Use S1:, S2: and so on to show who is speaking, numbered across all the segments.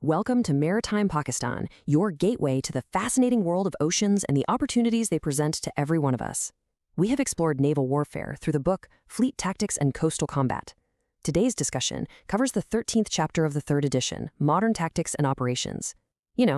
S1: Welcome to Maritime Pakistan, your gateway to the fascinating world of oceans and the opportunities they present to every one of us. We have explored naval warfare through the book Fleet Tactics and Coastal Combat. Today's discussion covers the 13th chapter of the 3rd edition, Modern Tactics and Operations.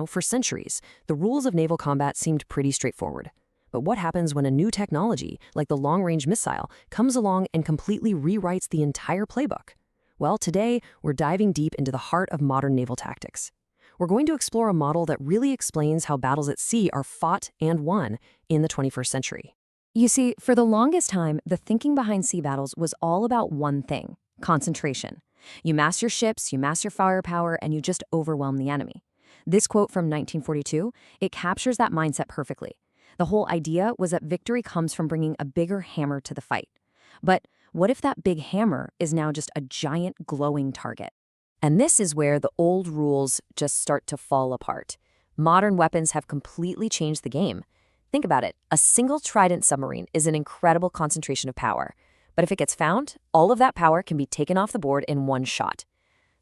S1: For centuries, the rules of naval combat seemed pretty straightforward. But what happens when a new technology, like the long-range missile, comes along and completely rewrites the entire playbook? Well, today, we're diving deep into the heart of modern naval tactics. We're going to explore a model that really explains how battles at sea are fought and won in the 21st century.
S2: You see, for the longest time, the thinking behind sea battles was all about one thing: concentration. You mass your ships, you mass your firepower, and you just overwhelm the enemy. This quote from 1942, it captures that mindset perfectly. The whole idea was that victory comes from bringing a bigger hammer to the fight. But what if that big hammer is now just a giant glowing target? And this is where the old rules just start to fall apart. Modern weapons have completely changed the game. Think about it. A single Trident submarine is an incredible concentration of power. But if it gets found, all of that power can be taken off the board in one shot.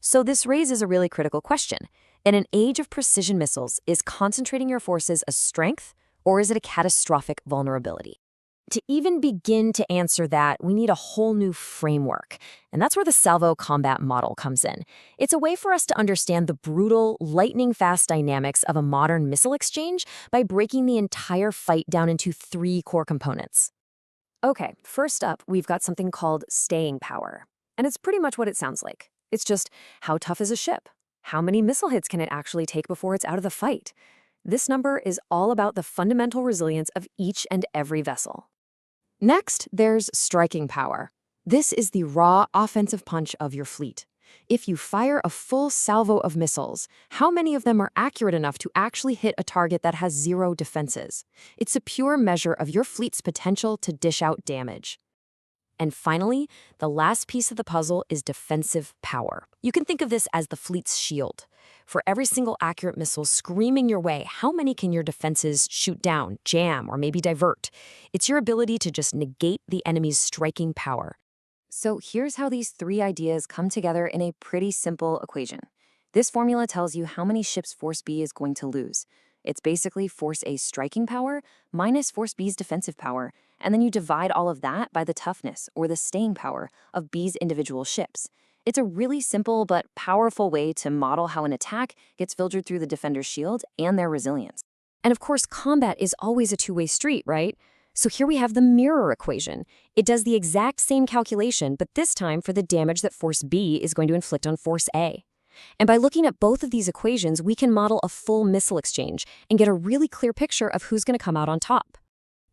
S2: So this raises a really critical question. In an age of precision missiles, is concentrating your forces a strength, or is it a catastrophic vulnerability? To even begin to answer that, we need a whole new framework. And that's where the Salvo Combat Model comes in. It's a way for us to understand the brutal, lightning-fast dynamics of a modern missile exchange by breaking the entire fight down into 3 core components. Okay, first up, we've got something called staying power. And it's pretty much what it sounds like. It's just, how tough is a ship? How many missile hits can it actually take before it's out of the fight? This number is all about the fundamental resilience of each and every vessel. Next, there's striking power. This is the raw offensive punch of your fleet. If you fire a full salvo of missiles, how many of them are accurate enough to actually hit a target that has 0 defenses? It's a pure measure of your fleet's potential to dish out damage. And finally, the last piece of the puzzle is defensive power. You can think of this as the fleet's shield. For every single accurate missile screaming your way, how many can your defenses shoot down, jam, or maybe divert? It's your ability to just negate the enemy's striking power. So here's how these 3 ideas come together in a pretty simple equation. This formula tells you how many ships Force B is going to lose. It's basically Force A's striking power minus Force B's defensive power, and then you divide all of that by the toughness or the staying power of B's individual ships. It's a really simple but powerful way to model how an attack gets filtered through the defender's shield and their resilience. And of course, combat is always a two-way street, right? So here we have the mirror equation. It does the exact same calculation, but this time for the damage that Force B is going to inflict on Force A. And by looking at both of these equations, we can model a full missile exchange and get a really clear picture of who's going to come out on top.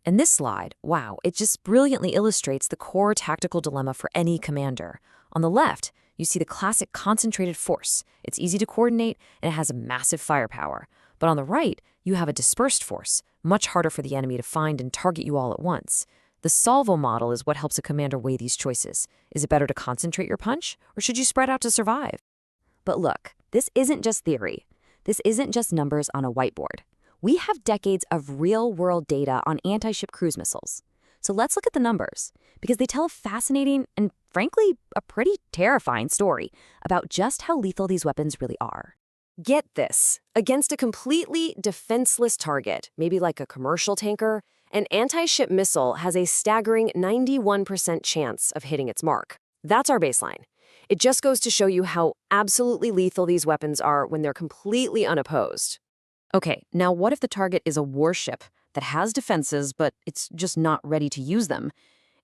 S2: And this slide, wow, it just brilliantly illustrates the core tactical dilemma for any commander. On the left, you see the classic concentrated force. It's easy to coordinate, and it has a massive firepower. But on the right, you have a dispersed force, much harder for the enemy to find and target you all at once. The Salvo model is what helps a commander weigh these choices. Is it better to concentrate your punch, or should you spread out to survive? But look, this isn't just theory. This isn't just numbers on a whiteboard. We have decades of real-world data on anti-ship cruise missiles. So let's look at the numbers, because they tell a fascinating and, frankly, a pretty terrifying story about just how lethal these weapons really are. Get this. Against a completely defenseless target, maybe like a commercial tanker, an anti-ship missile has a staggering 91% chance of hitting its mark. That's our baseline. It just goes to show you how absolutely lethal these weapons are when they're completely unopposed. Okay, now what if the target is a warship that has defenses, but it's just not ready to use them?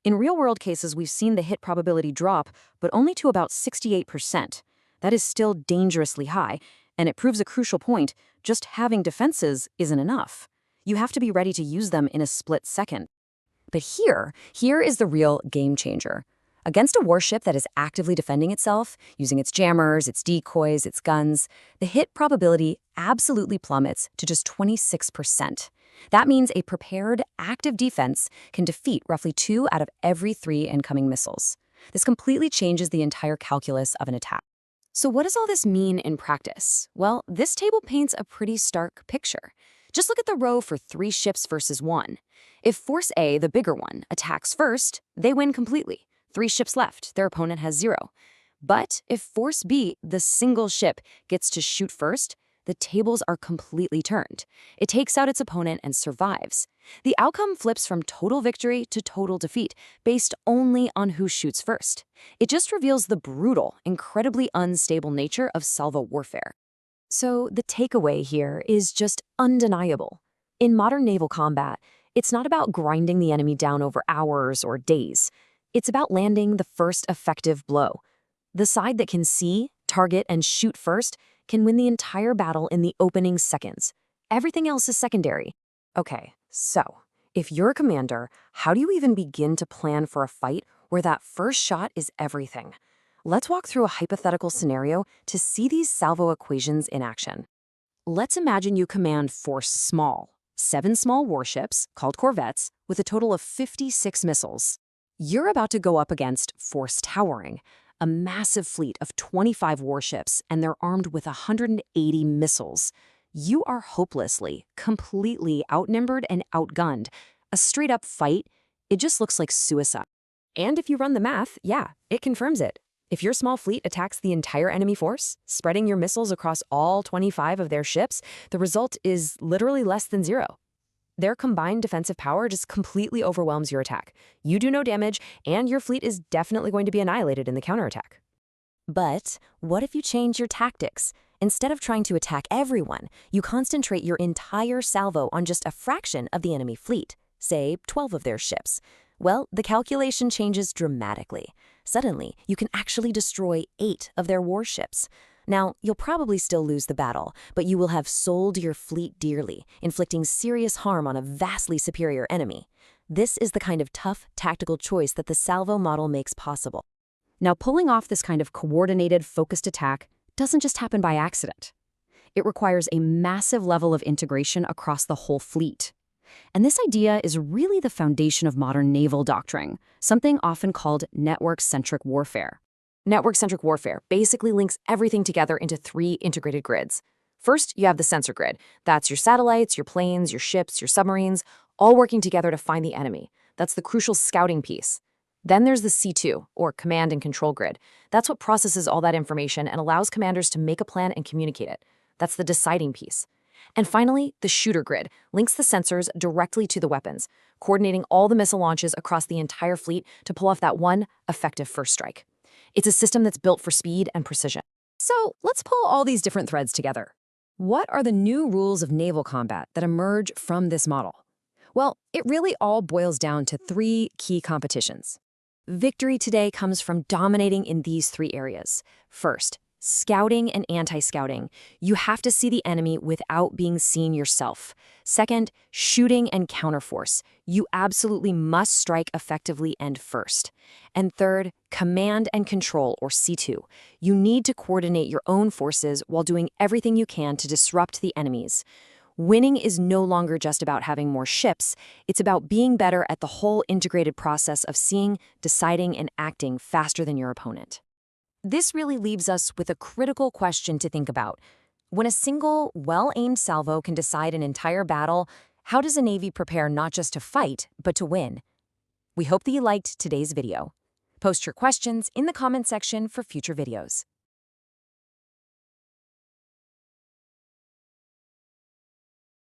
S2: In real-world cases, we've seen the hit probability drop, but only to about 68%. That is still dangerously high, and it proves a crucial point: just having defenses isn't enough. You have to be ready to use them in a split second. But here is the real game changer. Against a warship that is actively defending itself, using its jammers, its decoys, its guns, the hit probability absolutely plummets to just 26%. That means a prepared, active defense can defeat roughly 2 out of every 3 incoming missiles. This completely changes the entire calculus of an attack. So what does all this mean in practice? Well, this table paints a pretty stark picture. Just look at the row for 3 ships versus 1. If Force A, the bigger one, attacks first, they win completely. 3 ships left, their opponent has 0. But if Force B, the single ship, gets to shoot first, the tables are completely turned. It takes out its opponent and survives. The outcome flips from total victory to total defeat, based only on who shoots first. It just reveals the brutal, incredibly unstable nature of salvo warfare. So the takeaway here is just undeniable. In modern naval combat, it's not about grinding the enemy down over hours or days. It's about landing the first effective blow. The side that can see, target, and shoot first can win the entire battle in the opening seconds. Everything else is secondary. Okay, so if you're a commander, how do you even begin to plan for a fight where that first shot is everything? Let's walk through a hypothetical scenario to see these salvo equations in action. Let's imagine you command Force Small, 7 small warships, called corvettes, with a total of 56 missiles. You're about to go up against Force Towering, a massive fleet of 25 warships, and they're armed with 180 missiles. You are hopelessly, completely outnumbered and outgunned. A straight-up fight, it just looks like suicide. And if you run the math, yeah, it confirms it. If your small fleet attacks the entire enemy force, spreading your missiles across all 25 of their ships, the result is literally less than 0. Their combined defensive power just completely overwhelms your attack. You do no damage, and your fleet is definitely going to be annihilated in the counterattack. But what if you change your tactics? Instead of trying to attack everyone, you concentrate your entire salvo on just a fraction of the enemy fleet, say 12 of their ships. Well, the calculation changes dramatically. Suddenly, you can actually destroy 8 of their warships. Now, you'll probably still lose the battle, but you will have sold your fleet dearly, inflicting serious harm on a vastly superior enemy. This is the kind of tough tactical choice that the salvo model makes possible. Now, pulling off this kind of coordinated, focused attack doesn't just happen by accident. It requires a massive level of integration across the whole fleet. And this idea is really the foundation of modern naval doctrine, something often called network-centric warfare. Network-centric warfare basically links everything together into 3 integrated grids. First, you have the sensor grid. That's your satellites, your planes, your ships, your submarines, all working together to find the enemy. That's the crucial scouting piece. Then there's the C2, or command and control grid. That's what processes all that information and allows commanders to make a plan and communicate it. That's the deciding piece. And finally, the shooter grid links the sensors directly to the weapons, coordinating all the missile launches across the entire fleet to pull off that one effective first strike. It's a system that's built for speed and precision. So let's pull all these different threads together. What are the new rules of naval combat that emerge from this model? Well, it really all boils down to 3 key competitions. Victory today comes from dominating in these 3 areas. First, scouting and anti-scouting. You have to see the enemy without being seen yourself. Second, shooting and counterforce. You absolutely must strike effectively and first. And third, command and control, or C2. You need to coordinate your own forces while doing everything you can to disrupt the enemy's. Winning is no longer just about having more ships. It's about being better at the whole integrated process of seeing, deciding, and acting faster than your opponent. This really leaves us with a critical question to think about. When a single, well-aimed salvo can decide an entire battle, how does a Navy prepare not just to fight, but to win? We hope that you liked today's video. Post your questions in the comment section for future videos.